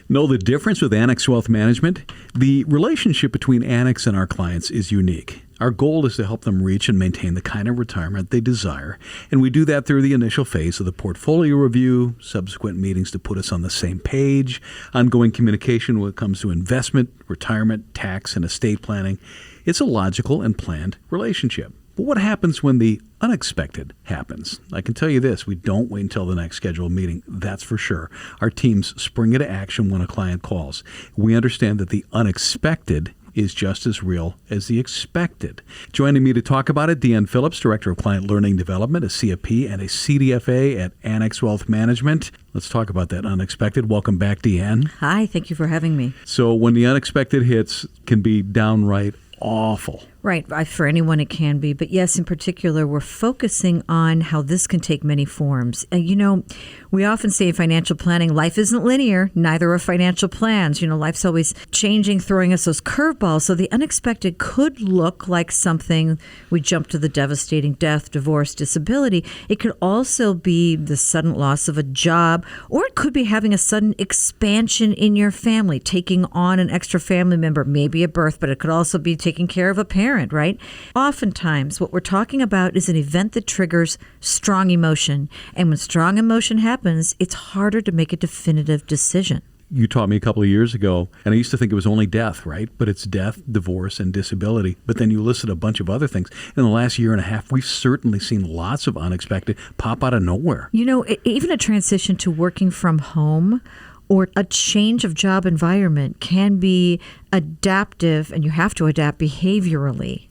Know the difference with Annex Wealth Management? The relationship between Annex and our clients is unique. Our goal is to help them reach and maintain the kind of retirement they desire, and we do that through the initial phase of the portfolio review, subsequent meetings to put us on the same page, ongoing communication when it comes to investment, retirement, tax, and estate planning. It's a logical and planned relationship. But what happens when the unexpected happens? I can tell you this, we don't wait until the next scheduled meeting, that's for sure. Our teams spring into action when a client calls. We understand that the unexpected is just as real as the expected. Joining me to talk about it, Deanne Phillips, Director of Client Learning Development, a CFP and a CDFA at Annex Wealth Management. Let's talk about that unexpected. Welcome back, Deanne. Hi, thank you for having me. So when the unexpected hits, can be downright awful. Right. For anyone it can be. But yes, in particular, we're focusing on how this can take many forms. We often say in financial planning, life isn't linear, neither are financial plans. Life's always changing, throwing us those curveballs. So the unexpected could look like something, we jump to the devastating death, divorce, disability. It could also be the sudden loss of a job, or it could be having a sudden expansion in your family, taking on an extra family member, maybe a birth, but it could also be taking care of a parent. Right? Oftentimes, what we're talking about is an event that triggers strong emotion. And when strong emotion happens, it's harder to make a definitive decision. You taught me a couple of years ago, and I used to think it was only death, right? But it's death, divorce, and disability. But then you listed a bunch of other things. In the last year and a half, we've certainly seen lots of unexpected pop out of nowhere. Even a transition to working from home or a change of job environment can be adaptive, and you have to adapt behaviorally.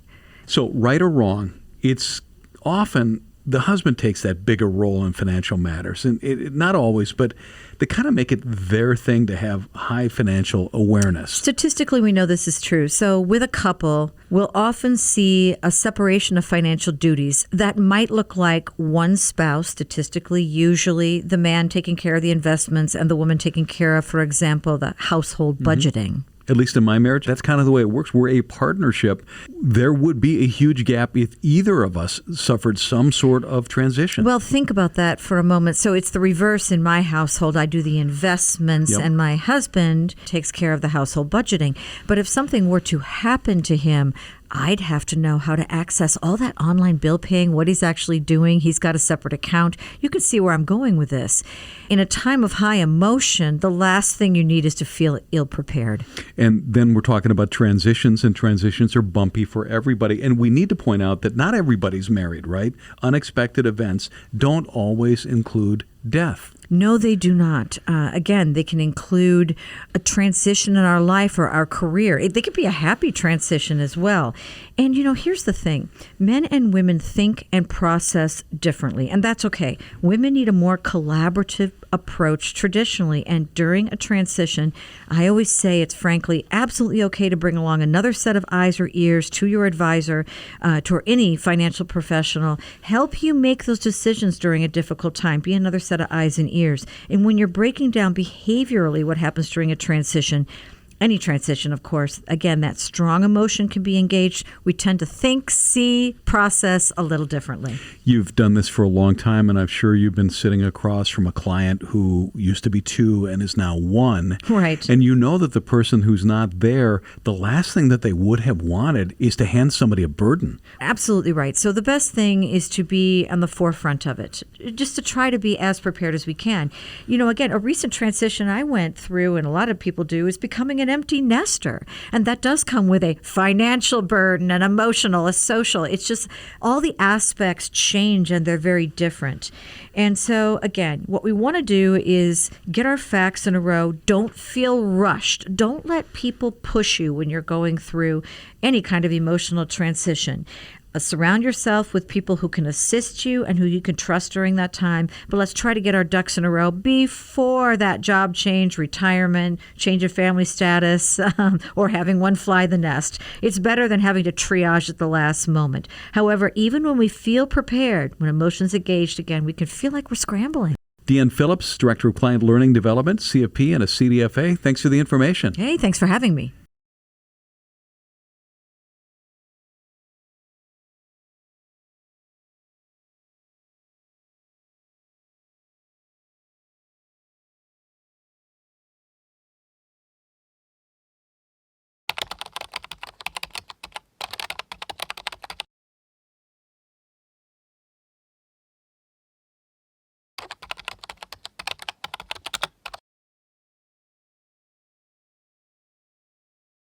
So right or wrong, it's often the husband takes that bigger role in financial matters. And not always, but they kind of make it their thing to have high financial awareness. Statistically, we know this is true. So with a couple, we'll often see a separation of financial duties that might look like one spouse, statistically, usually the man taking care of the investments and the woman taking care of, for example, the household budgeting. At least in my marriage, that's kind of the way it works. We're a partnership. There would be a huge gap if either of us suffered some sort of transition. Well, think about that for a moment. So it's the reverse in my household. I do the investments, and my husband takes care of the household budgeting. But if something were to happen to him, I'd have to know how to access all that online bill paying, what he's actually doing. He's got a separate account. You can see where I'm going with this. In a time of high emotion, the last thing you need is to feel ill-prepared. And then we're talking about transitions, and transitions are bumpy for everybody. And we need to point out that not everybody's married, right? Unexpected events don't always include death. No, they do not. Again, they can include a transition in our life or our career. They could be a happy transition as well. And, here's the thing. Men and women think and process differently, and that's okay. Women need a more collaborative approach traditionally, and during a transition, I always say it's frankly absolutely okay to bring along another set of eyes or ears to your advisor, to any financial professional, help you make those decisions during a difficult time, be another set of eyes and ears. And when you're breaking down behaviorally what happens during a transition, any transition, of course, again, that strong emotion can be engaged. We tend to think, see, process a little differently. You've done this for a long time, and I'm sure you've been sitting across from a client who used to be 2 and is now 1. Right. And you know that the person who's not there, the last thing that they would have wanted is to hand somebody a burden. Absolutely right. So the best thing is to be on the forefront of it, just to try to be as prepared as we can. Again, a recent transition I went through, and a lot of people do, is becoming an empty nester. And that does come with a financial burden, an emotional, a social. It's just all the aspects change, and they're very different. And so, again, what we want to do is get our facts in a row. Don't feel rushed. Don't let people push you when you're going through any kind of emotional transition. Surround yourself with people who can assist you and who you can trust during that time. But let's try to get our ducks in a row before that job change, retirement, change of family status, or having one fly the nest. It's better than having to triage at the last moment. However, even when we feel prepared, when emotions engaged again, we can feel like we're scrambling. Deanne Phillips, Director of Client Learning Development, CFP and a CDFA. Thanks for the information. Hey, thanks for having me.